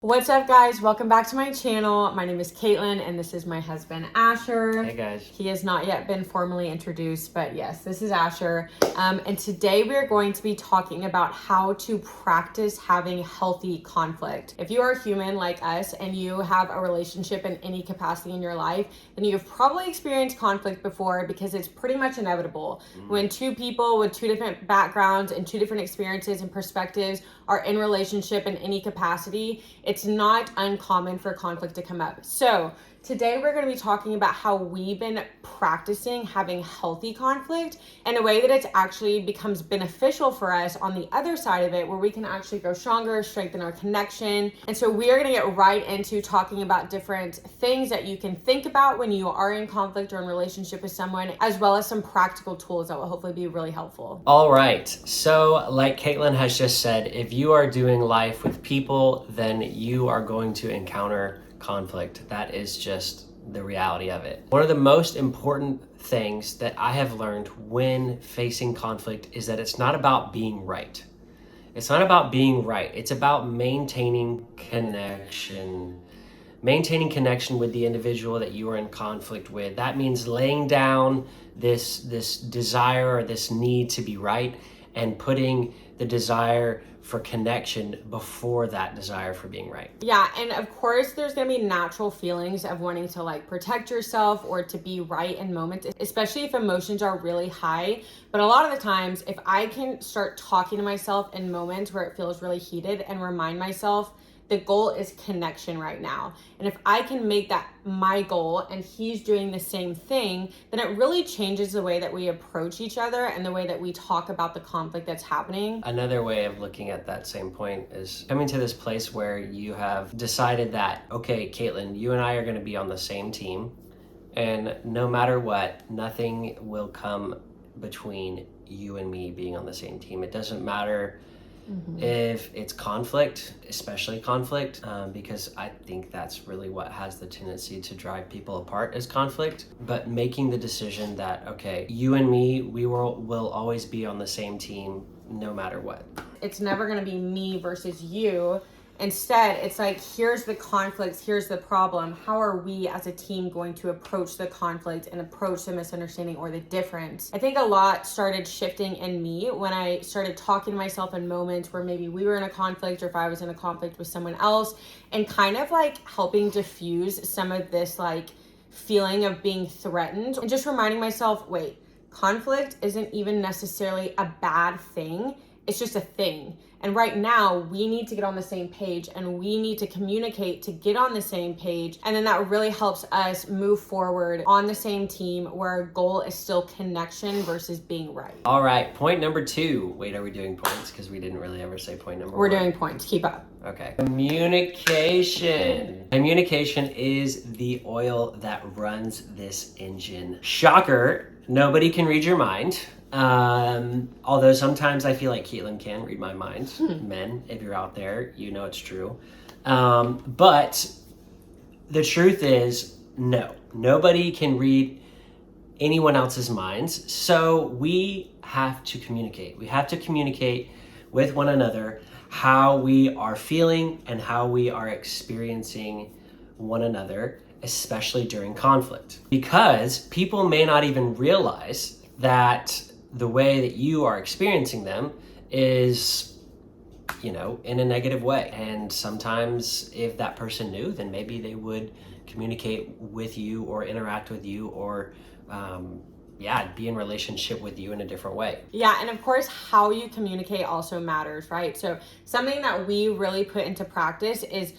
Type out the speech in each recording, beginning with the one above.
What's up, guys? Welcome back to my channel. My name is Caitlin and this is my husband Asher. Hey guys. He has not yet been formally introduced, but yes, this is Asher. And today we are going to be talking about how to practice having healthy conflict. If you are human like us and you have a relationship in any capacity in your life, then you've probably experienced conflict before because it's pretty much inevitable. When two people with two different backgrounds and two different experiences and perspectives are in relationship in any capacity, it's not uncommon for conflict to come up. So today we're going to be talking about how we've been practicing having healthy conflict in a way that it actually becomes beneficial for us on the other side of it, where we can actually grow stronger, strengthen our connection. And so we are going to get right into talking about different things that you can think about when you are in conflict or in relationship with someone, as well as some practical tools that will hopefully be really helpful. All right. So like Caitlin has just said, if you are doing life with people, then you are going to encounter conflict. That is just the reality of it. One of the most important things that I have learned when facing conflict is that it's not about being right. It's not about being right. It's about maintaining connection. Maintaining connection with the individual that you are in conflict with. That means laying down this desire or this need to be right and putting the desire for connection before that desire for being right. Yeah, and of course there's gonna be natural feelings of wanting to like protect yourself or to be right in moments, especially if emotions are really high. But a lot of the times, if I can start talking to myself in moments where it feels really heated and remind myself the goal is connection right now. And if I can make that my goal and he's doing the same thing, then it really changes the way that we approach each other and the way that we talk about the conflict that's happening. Another way of looking at that same point is coming to this place where you have decided that, okay, Caitlin, you and I are going to be on the same team. And no matter what, nothing will come between you and me being on the same team. It doesn't matter if it's conflict, especially conflict, because I think that's really what has the tendency to drive people apart is conflict. But making the decision that, okay, you and me, we will always be on the same team no matter what. It's never going to be me versus you. Instead, it's like, here's the conflict, here's the problem. How are we as a team going to approach the conflict and approach the misunderstanding or the difference? I think a lot started shifting in me when I started talking to myself in moments where maybe we were in a conflict or if I was in a conflict with someone else, and kind of like helping diffuse some of this like feeling of being threatened and just reminding myself, wait, conflict isn't even necessarily a bad thing. It's just a thing. And right now we need to get on the same page and we need to communicate to get on the same page. And then that really helps us move forward on the same team where our goal is still connection versus being right. All right, point number 2. Wait, are we doing points? Because we didn't really ever say point number 1. We're doing points. Keep up. Okay. Communication. Communication is the oil that runs this engine. Shocker, nobody can read your mind. Although sometimes I feel like Caitlin can read my mind. Men, if you're out there, you know it's true. But the truth is, no, nobody can read anyone else's minds. So we have to communicate. We have to communicate with one another how we are feeling and how we are experiencing one another, especially during conflict. Because people may not even realize that the way that you are experiencing them is, in a negative way. And sometimes if that person knew, then maybe they would communicate with you or interact with you or, be in relationship with you in a different way. Yeah, and of course, how you communicate also matters, right? So something that we really put into practice is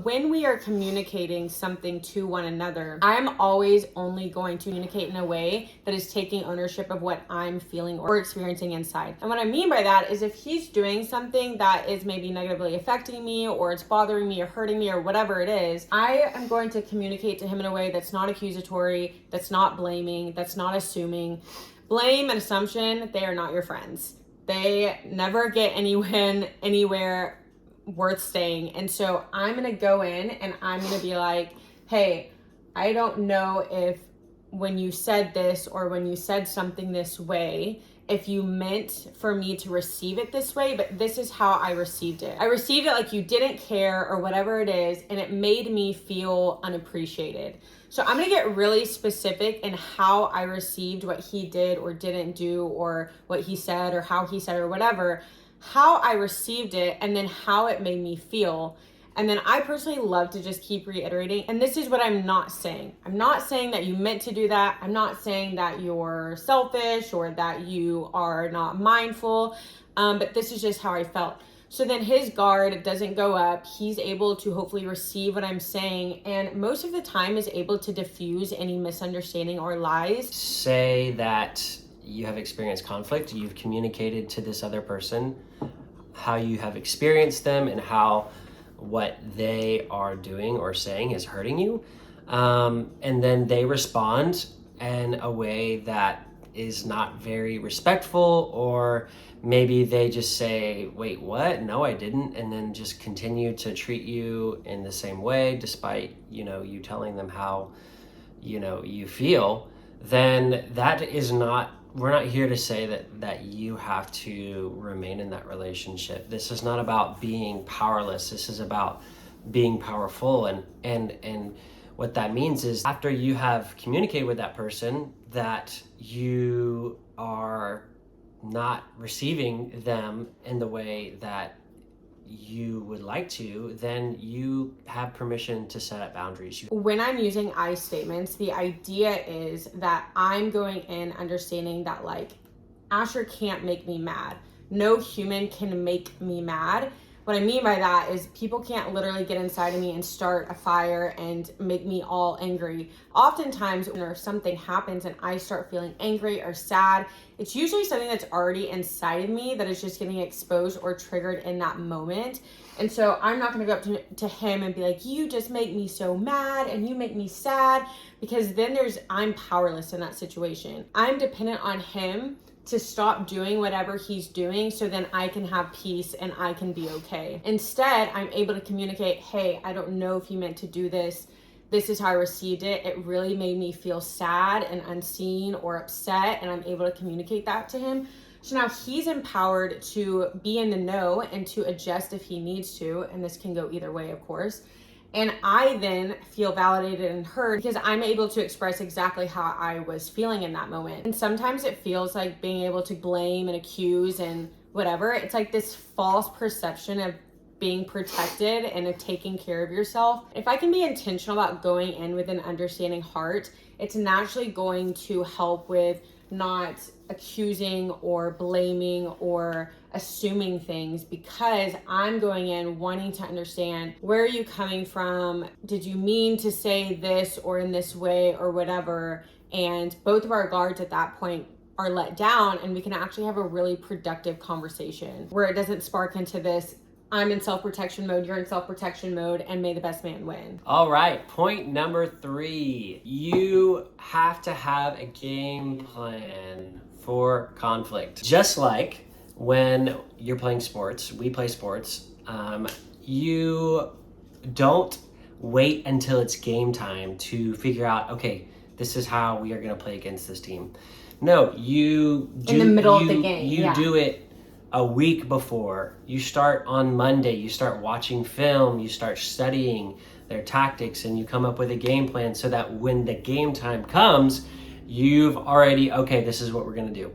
when we are communicating something to one another, I'm always only going to communicate in a way that is taking ownership of what I'm feeling or experiencing inside. And what I mean by that is if he's doing something that is maybe negatively affecting me or it's bothering me or hurting me or whatever it is, I am going to communicate to him in a way that's not accusatory, that's not blaming, that's not assuming. Blame and assumption, they are not your friends. They never get anywhere worth staying. And so I'm going to go in and I'm going to be like, hey, I don't know if when you said this or when you said something this way, if you meant for me to receive it this way, but this is how I received it. I received it like you didn't care or whatever it is, and it made me feel unappreciated. So I'm gonna get really specific in how I received what he did or didn't do, or what he said or how he said or whatever, how I received it, and then how it made me feel. And then I personally love to just keep reiterating. And this is what I'm not saying. I'm not saying that you meant to do that. I'm not saying that you're selfish or that you are not mindful. But this is just how I felt. So then his guard doesn't go up. He's able to hopefully receive what I'm saying. And most of the time is able to diffuse any misunderstanding or lies. Say that you have experienced conflict. You've communicated to this other person how you have experienced them and how what they are doing or saying is hurting you, and then they respond in a way that is not very respectful, or maybe they just say, wait, what? No, I didn't, and then just continue to treat you in the same way despite you telling them how you feel. Then that is not, we're not here to say that you have to remain in that relationship. This is not about being powerless. This is about being powerful. And what that means is after you have communicated with that person that you are not receiving them in the way that you would like to, then you have permission to set up boundaries. When I'm using I statements, the idea is that I'm going in understanding that like Asher can't make me mad. No human can make me mad. What I mean by that is people can't literally get inside of me and start a fire and make me all angry. Oftentimes when something happens and I start feeling angry or sad, it's usually something that's already inside of me that is just getting exposed or triggered in that moment. And so I'm not gonna go up to him and be like, you just make me so mad and you make me sad, because then I'm powerless in that situation. I'm dependent on him to stop doing whatever he's doing so then I can have peace and I can be okay. Instead, I'm able to communicate, hey, I don't know if you meant to do this. This is how I received it. It really made me feel sad and unseen or upset, and I'm able to communicate that to him. So now he's empowered to be in the know and to adjust if he needs to, and this can go either way, of course. And I then feel validated and heard because I'm able to express exactly how I was feeling in that moment. And sometimes it feels like being able to blame and accuse and whatever. It's like this false perception of being protected and of taking care of yourself. If I can be intentional about going in with an understanding heart, it's naturally going to help with not accusing or blaming or assuming things, because I'm going in wanting to understand, where are you coming from? Did you mean to say this or in this way or whatever? And both of our guards at that point are let down, and we can actually have a really productive conversation where it doesn't spark into this, I'm in self-protection mode, you're in self-protection mode, and may the best man win. All right, point number 3. You have to have a game plan for conflict. Just like when you're playing sports, we play sports, you don't wait until it's game time to figure out, okay, this is how we are going to play against this team. No, you do, in the middle of the game. You do it a week before. You start on Monday, you start watching film, you start studying their tactics, and you come up with a game plan so that when the game time comes, you've already, okay, this is what we're going to do.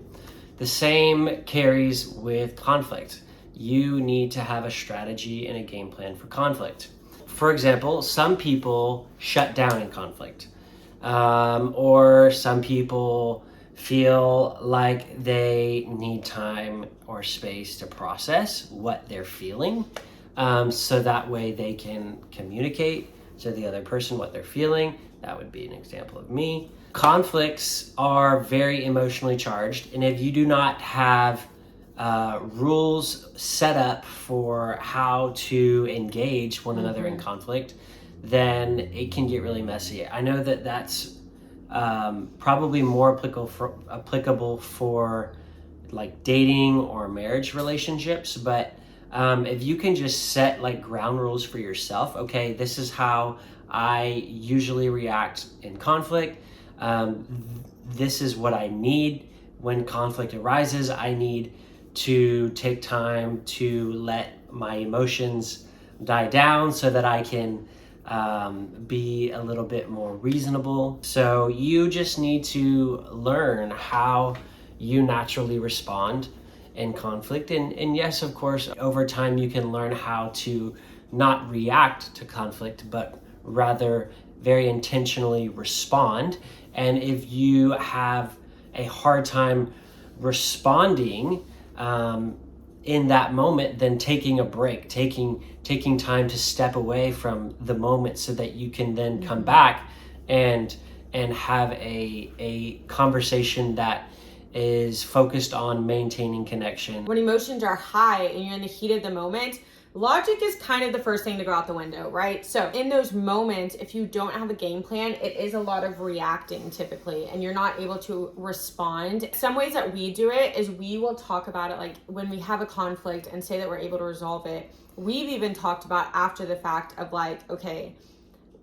The same carries with conflict. You need to have a strategy and a game plan for conflict. For example, some people shut down in conflict, or some people feel like they need time or space to process what they're feeling, so that way they can communicate to the other person what they're feeling. That would be an example of me. Conflicts are very emotionally charged, and if you do not have rules set up for how to engage one another in conflict, then it can get really messy. I know that that's probably more applicable for like dating or marriage relationships, but if you can just set like ground rules for yourself, okay, this is how I usually react in conflict, this is what I need when conflict arises, I need to take time to let my emotions die down so that I can be a little bit more reasonable. So you just need to learn how you naturally respond in conflict. And yes, of course, over time you can learn how to not react to conflict, but rather very intentionally respond. And if you have a hard time responding in that moment, then taking a break, taking time to step away from the moment so that you can then come back and have a conversation that is focused on maintaining connection. When emotions are high and you're in the heat of the moment, logic is kind of the first thing to go out the window, right? So in those moments, if you don't have a game plan, it is a lot of reacting typically, and you're not able to respond. Some ways that we do it is we will talk about it like when we have a conflict and say that we're able to resolve it. We've even talked about after the fact of like, okay,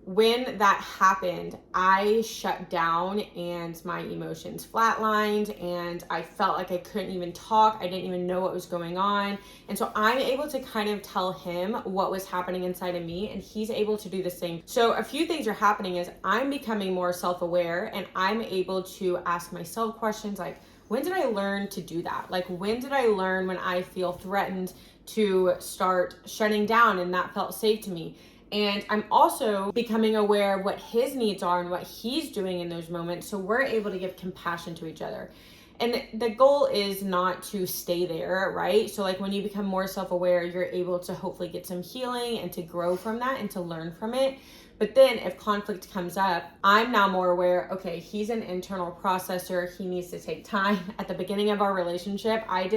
when that happened, I shut down and my emotions flatlined and I felt like I couldn't even talk. I didn't even know what was going on. And so I'm able to kind of tell him what was happening inside of me, and he's able to do the same. So a few things are happening is I'm becoming more self-aware, and I'm able to ask myself questions like, when did I learn to do that? Like, when did I learn when I feel threatened to start shutting down and that felt safe to me? And I'm also becoming aware of what his needs are and what he's doing in those moments, so we're able to give compassion to each other. And the goal is not to stay there, right? So like when you become more self-aware, you're able to hopefully get some healing and to grow from that and to learn from it. But then if conflict comes up, I'm now more aware, okay, he's an internal processor. He needs to take time. At the beginning of our relationship, I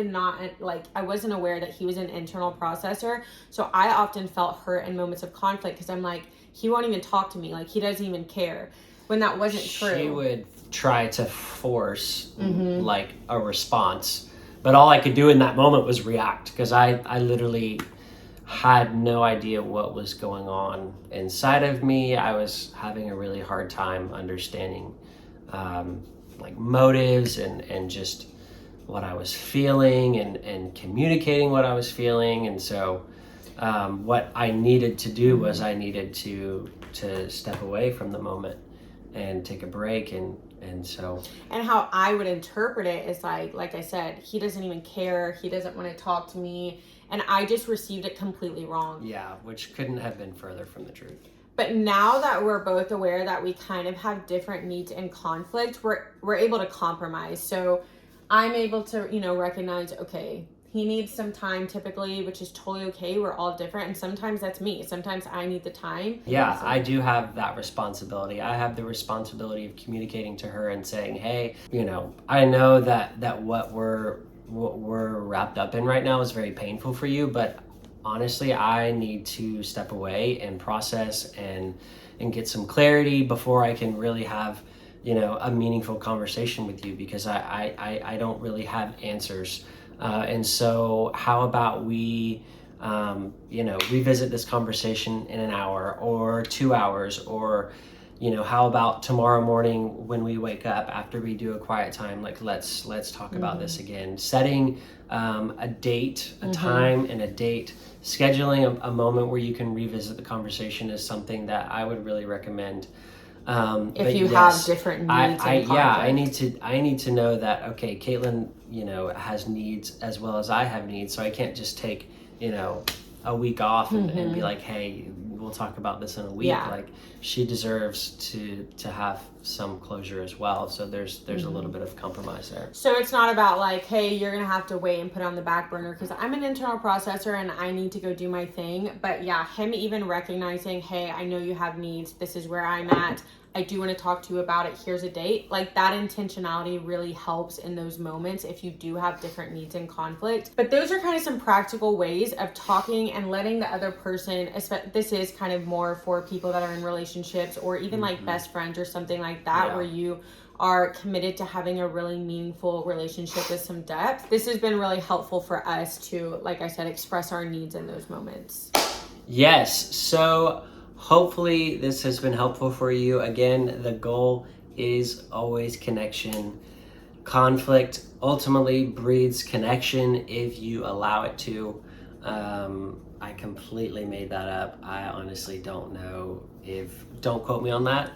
wasn't aware that he was an internal processor. So I often felt hurt in moments of conflict because I'm like, he won't even talk to me. Like, he doesn't even care. When that wasn't true. She would try to force like a response. But all I could do in that moment was react, because I literally had no idea what was going on inside of me. I was having a really hard time understanding like motives and just what I was feeling and communicating what I was feeling. And so what I needed to do was I needed to step away from the moment and take a break. And how I would interpret it is like I said, he doesn't even care. He doesn't want to talk to me. And I just received it completely wrong. Yeah, which couldn't have been further from the truth. But now that we're both aware that we kind of have different needs and conflict, we're able to compromise. So I'm able to, recognize, okay, he needs some time typically, which is totally okay. We're all different. And sometimes that's me. Sometimes I need the time. Yeah, I do have that responsibility. I have the responsibility of communicating to her and saying, hey, I know that what we're wrapped up in right now is very painful for you, but honestly, I need to step away and process and get some clarity before I can really have, a meaningful conversation with you, because I don't really have answers. And so how about we, revisit this conversation in an hour or 2 hours, or how about tomorrow morning when we wake up after we do a quiet time, like let's talk about this again. Setting a date, a time and a date, scheduling a moment where you can revisit the conversation is something that I would really recommend. If you have different needs and conflict. I need to know that, okay, Caitlin, has needs as well as I have needs, so I can't just take, a week off and be like, hey, we'll talk about this in a week. Yeah. Like, she deserves to have some closure as well. So there's a little bit of compromise there. So it's not about like, hey, you're gonna have to wait and put it on the back burner because I'm an internal processor and I need to go do my thing. But yeah, him even recognizing, hey, I know you have needs. This is where I'm at. I do want to talk to you about it. Here's a date. Like, that intentionality really helps in those moments if you do have different needs and conflict. But those are kind of some practical ways of talking and letting the other person, this is kind of more for people that are in relationships or even like best friends or something like that, where you are committed to having a really meaningful relationship with some depth. This has been really helpful for us to, like I said, express our needs in those moments. Yes. So hopefully this has been helpful for you. Again, the goal is always connection. conflict ultimately breeds connection if you allow it to. I completely made that up. I honestly don't know don't quote me on that.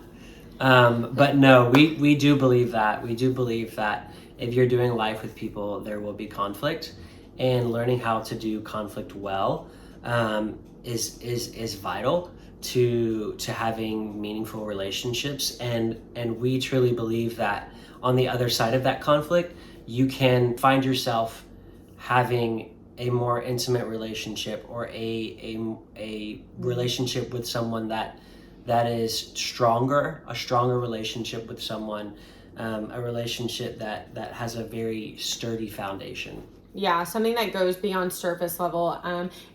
But no, we do believe that. We do believe that if you're doing life with people, there will be conflict, and learning how to do conflict well is vital to having meaningful relationships. And we truly believe that on the other side of that conflict, you can find yourself having a more intimate relationship, or a relationship with someone that is stronger, a stronger relationship with someone, a relationship that has a very sturdy foundation. Yeah, something that goes beyond surface level.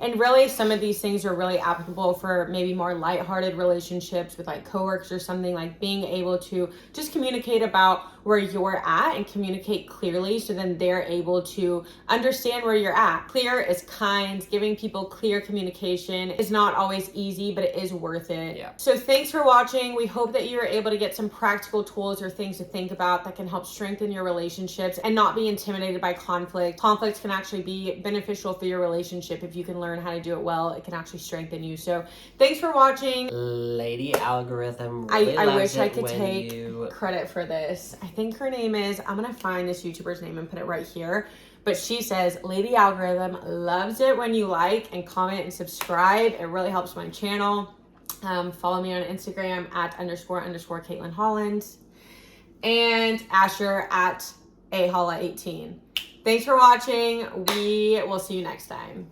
And really, some of these things are really applicable for maybe more lighthearted relationships with like coworkers or something, like being able to just communicate about where you're at and communicate clearly, so then they're able to understand where you're at. Clear is kind. Giving people clear communication is not always easy, but it is worth it. Yeah. So thanks for watching. We hope that you're able to get some practical tools or things to think about that can help strengthen your relationships and not be intimidated by conflict. Conflict can actually be beneficial for your relationship. If you can learn how to do it well, it can actually strengthen you. So thanks for watching. Lady Algorithm really I loves wish I it could when take you... credit for this. I think her name is, I'm gonna find this YouTuber's name and put it right here, but she says, Lady Algorithm loves it when you like and comment and subscribe. It really helps my channel. Follow me on Instagram at __ Caitlin Holland, and Asher at aholla18. Thanks for watching. We will see you next time.